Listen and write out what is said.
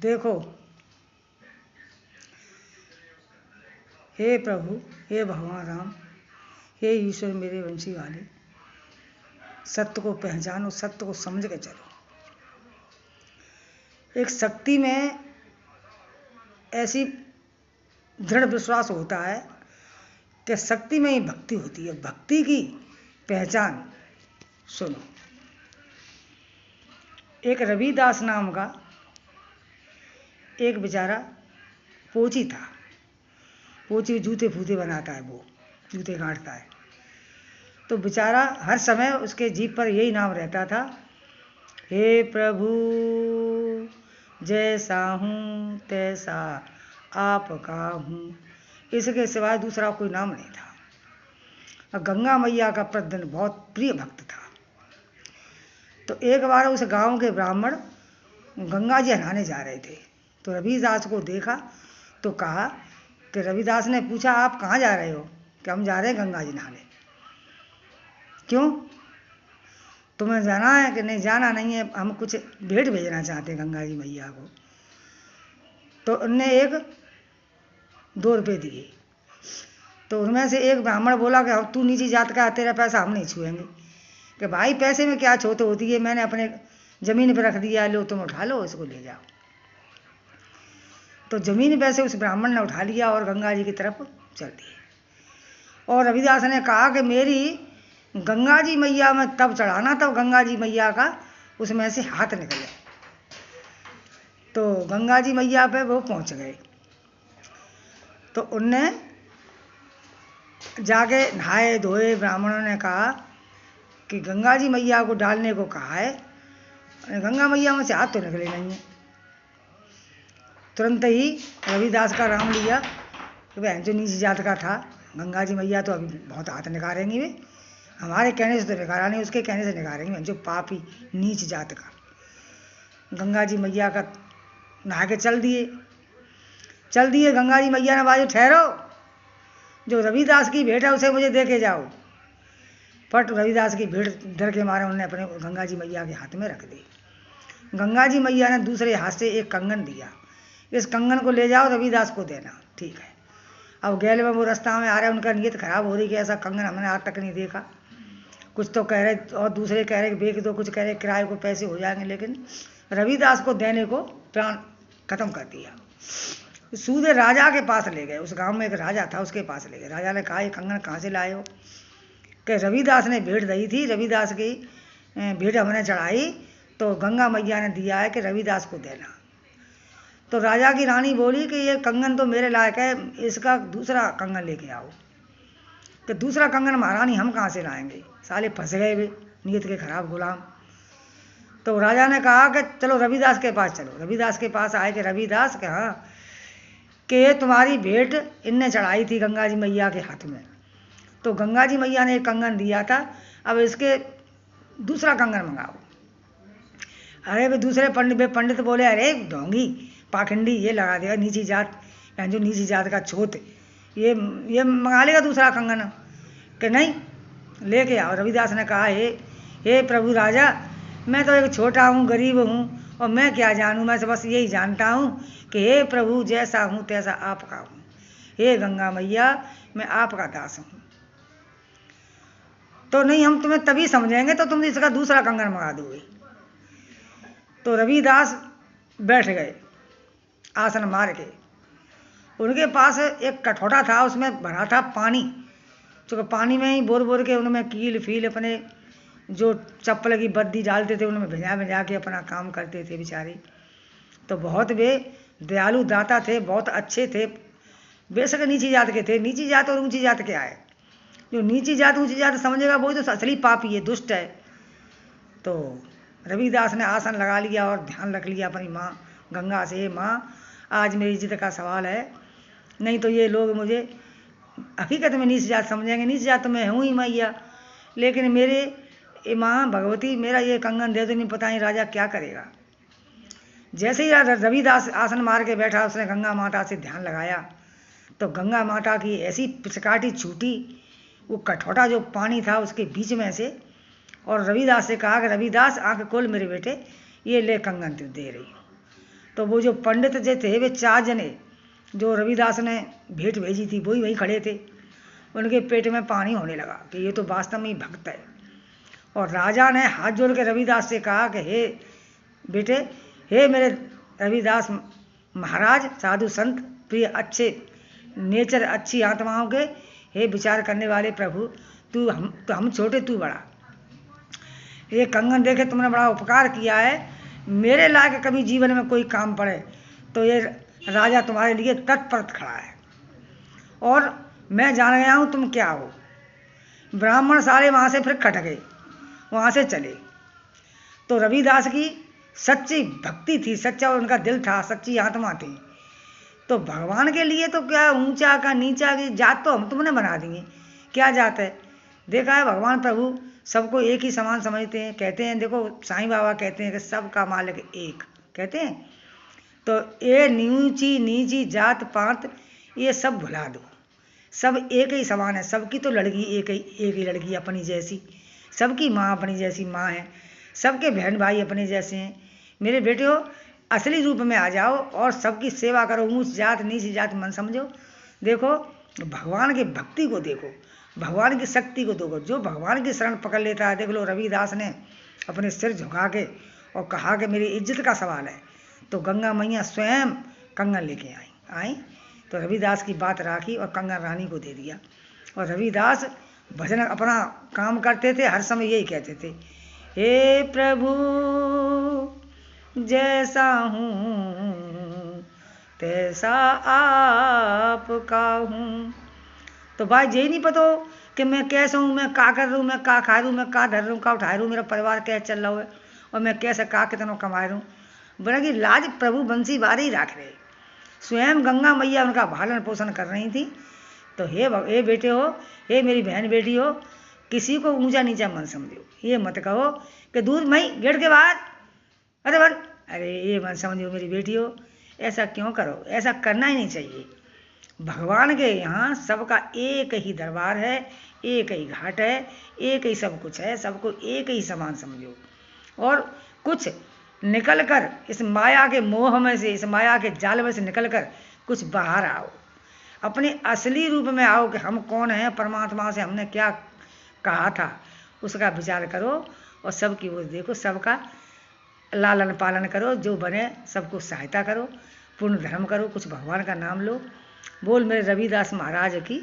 देखो, हे प्रभु, हे भगवान राम, हे ईश्वर मेरे वंशी वाले, सत्य को पहचानो, सत्य को समझ के चलो। एक शक्ति में ऐसी दृढ़ विश्वास होता है कि शक्ति में ही भक्ति होती है। भक्ति की पहचान सुनो। एक रविदास नाम का एक बेचारा पोची था। पोची जूते फूते बनाता है, वो जूते गांठता है। तो बेचारा हर समय उसके जीभ पर यही नाम रहता था, हे प्रभु, जैसा हूँ तैसा आपका हूँ। इसके सिवाय दूसरा कोई नाम नहीं था। और गंगा मैया का प्रतिदिन बहुत प्रिय भक्त था। तो एक बार उस गांव के ब्राह्मण गंगा जी नहाने जा रहे थे। तो रविदास को देखा तो कहा कि रविदास ने पूछा, आप कहाँ जा रहे हो? कि हम जा रहे हैं गंगा जी नहाने। क्यों, तुम्हें जाना है? कि नहीं, जाना नहीं है, हम कुछ भेंट भेजना चाहते हैं गंगा जी मैया को। तो उनने 2 रुपये दिए। तो उनमें से एक ब्राह्मण बोला कि तू नीची जात का, तेरा पैसा हम नहीं छुएंगे। कि भाई पैसे में क्या छोट होती है, मैंने अपने ज़मीन पर रख दिया, लो तुम उठा लो, इसको ले जाओ। तो ज़मीन पे से उस ब्राह्मण ने उठा लिया और गंगा जी की तरफ चल दिए। और रविदास ने कहा कि मेरी गंगा जी मैया में तब चढ़ाना, तब गंगा जी मैया का उसमें से हाथ निकले। तो गंगा जी मैया पे वो पहुंच गए। तो उनने जाके नहाए धोए। ब्राह्मणों ने कहा कि गंगा जी मैया को डालने को कहा है, गंगा मैया में से हाथ तो निकले नहीं है। तुरंत ही रविदास का नाम लिया कि वह जो नीची जात का था, गंगा जी मैया तो अभी बहुत हाथ निकालेंगी, वे हमारे कहने से तो निकाला नहीं, उसके कहने से निकालेंगे, जो पापी नीच जात का। गंगा जी मैया का नहा के चल दिए। गंगा जी मैया ने बाजू, ठहरो, जो रविदास की भेंट है उसे मुझे दे के जाओ। फट रविदास की भेंट डर के मारे उन्होंने अपने गंगा जी मैया के हाथ में रख दी। गंगा जी मैया ने दूसरे हाथ से एक कंगन दिया, इस कंगन को ले जाओ, रविदास को देना। ठीक है। अब गैल में वो रास्ता में आ रहे, उनका नीयत खराब हो रही कि ऐसा कंगन हमने आज तक नहीं देखा। कुछ तो कह रहे और दूसरे कह रहे कि बेच दो, कुछ कह रहे किराए को पैसे हो जाएंगे, लेकिन रविदास को देने को प्राण खत्म कर दिया। सूदे राजा के पास ले गए। उस गांव में एक राजा था, उसके पास ले गए। राजा ने कहा, ये कंगन कहाँ से लाए हो? कि रविदास ने भेंट दी थी, रविदास की भेंट हमने चढ़ाई, तो गंगा मैया ने दिया है कि रविदास को देना। तो राजा की रानी बोली कि ये कंगन तो मेरे लायक है, इसका दूसरा कंगन लेके आओ। कि दूसरा कंगन महारानी हम कहाँ से लाएंगे, साले फंस गए वे नीयत के खराब गुलाम। तो राजा ने कहा कि चलो रविदास के पास चलो। रविदास के पास आए कि रविदास के हाँ, कि ये तुम्हारी भेंट इनने चढ़ाई थी गंगा जी मैया के हाथ में, तो गंगा जी मैया ने एक कंगन दिया था, अब इसके दूसरा कंगन मंगाओ। अरे वे दूसरे पंडित बोले, अरे ढोंगी पाखंडी, ये लगा देगा नीची जात, जो नीची जात का छोत, ये मंगा लेगा दूसरा कंगन। कि नहीं, लेके आओ। रविदास ने कहा, हे प्रभु राजा, मैं तो एक छोटा हूँ, गरीब हूँ, और मैं क्या जानूँ, मैं तो बस यही जानता हूँ कि हे प्रभु, जैसा हूँ तैसा आपका हूँ। हे गंगा मैया, मैं आपका दास हूँ। तो नहीं, हम तुम्हें तभी समझेंगे तो तुम इसका दूसरा कंगन मंगा दोगे। तो रविदास बैठ गए आसन मार के। उनके पास एक कठौटा था, उसमें भरा था पानी। चूँकि पानी में ही बोर बोर के उनमें कील फील अपने जो चप्पल की बद्दी डालते थे, उनमें भिजा भिजा के अपना काम करते थे बेचारे। तो बहुत वे दयालु दाता थे, बहुत अच्छे थे। बेशक नीची जात के थे। नीची जात और ऊंची जात क्या है? जो नीची जात ऊंची जात समझेगा वही तो असली पापी है, दुष्ट है। तो रविदास ने आसन लगा लिया और ध्यान रख लिया अपनी माँ गंगा से, माँ आज मेरी इज्जत का सवाल है, नहीं तो ये लोग मुझे हकीकत में नीच जात समझेंगे। नीच जात तो मैं हूँ ही मैया, लेकिन मेरे माँ भगवती मेरा ये कंगन दे दो, नहीं पता नहीं राजा क्या करेगा। जैसे ही रविदास आसन मार के बैठा, उसने गंगा माता से ध्यान लगाया, तो गंगा माता की ऐसी पिचकाटी छूटी, वो कठौटा जो पानी था उसके बीच में से, और रविदास से कहा कि रविदास आंख खोल मेरे बेटे, ये ले कंगन तू दे रही हूँ। तो वो जो पंडित जो थे वे 4 जने जो रविदास ने भेंट भेजी थी वही वहीं खड़े थे। उनके पेट में पानी होने लगा कि ये तो वास्तव में ही भक्त है। और राजा ने हाथ जोड़ के रविदास से कहा कि हे बेटे, हे मेरे रविदास महाराज, साधु संत प्रिय, अच्छे नेचर, अच्छी आत्माओं के, हे विचार करने वाले प्रभु, हम छोटे, तू बड़ा। ये कंगन देखे तुमने बड़ा उपकार किया है। मेरे लायक कभी जीवन में कोई काम पड़े तो ये राजा तुम्हारे लिए तत्पर खड़ा है। और मैं जान गया हूँ तुम क्या हो। ब्राह्मण सारे वहाँ से फिर कट गए, वहाँ से चले। तो रविदास की सच्ची भक्ति थी, सच्चा उनका दिल था, सच्ची आत्मा थी। तो भगवान के लिए तो क्या ऊंचा का नीचा की जात तो हम तुमने बना देंगे, क्या जात है। देखा है भगवान प्रभु सबको एक ही समान समझते हैं। कहते हैं, देखो साईं बाबा कहते हैं कि सबका मालिक एक, कहते हैं। तो ये ऊंची नीची जात पात ये सब भुला दो, सब एक ही समान है। सबकी तो लड़की एक ही लड़की अपनी जैसी, सबकी माँ अपनी जैसी माँ है, सबके बहन भाई अपने जैसे हैं। मेरे बेटे हो, असली रूप में आ जाओ और सबकी सेवा करो। ऊंच जात नीची जात मन समझो। देखो भगवान की भक्ति को देखो, भगवान की शक्ति को देखो। जो भगवान की शरण पकड़ लेता है, देख लो रविदास ने अपने सिर झुका के और कहा कि मेरी इज्जत का सवाल है, तो गंगा मैया स्वयं कंगन लेके आई। तो रविदास की बात राखी और कंगन रानी को दे दिया। और रविदास भजन अपना काम करते थे, हर समय यही कहते थे, हे प्रभु जैसा हूँ तैसा आपका हूँ। तो भाई यही नहीं पता कि मैं कैसा हूँ, मैं का कर रहा हूँ, मैं का खा रहा हूँ, मैं का धर रहा हूँ, का उठा रहा हूँ, मेरा परिवार कैसे चल रहा है और मैं कैसे का कितना कमा रहा हूँ। बोला कि लाज प्रभु बंसी बार ही राख रहे। स्वयं गंगा मैया उनका पालन पोषण कर रही थी। तो हे बेटे हो, हे मेरी बहन बेटी हो, किसी को ऊंचा नीचा मन समझो। ये मत कहो कि दूध मई गेट के बाद अरे बन, अरे ये मन समझो मेरी बेटी हो। ऐसा क्यों करो, ऐसा करना ही नहीं चाहिए। भगवान के यहाँ सबका एक ही दरबार है, एक ही घाट है, एक ही सब कुछ है, सबको एक ही समान समझो। और कुछ निकल कर इस माया के मोह में से, इस माया के जाल में से निकल कर कुछ बाहर आओ, अपने असली रूप में आओ कि हम कौन हैं, परमात्मा से हमने क्या कहा था, उसका विचार करो और सबकी ओर देखो, सबका लालन पालन करो, जो बने सबको सहायता करो, पुण्य धर्म करो, कुछ भगवान का नाम लो। बोल मेरे रविदास महाराज की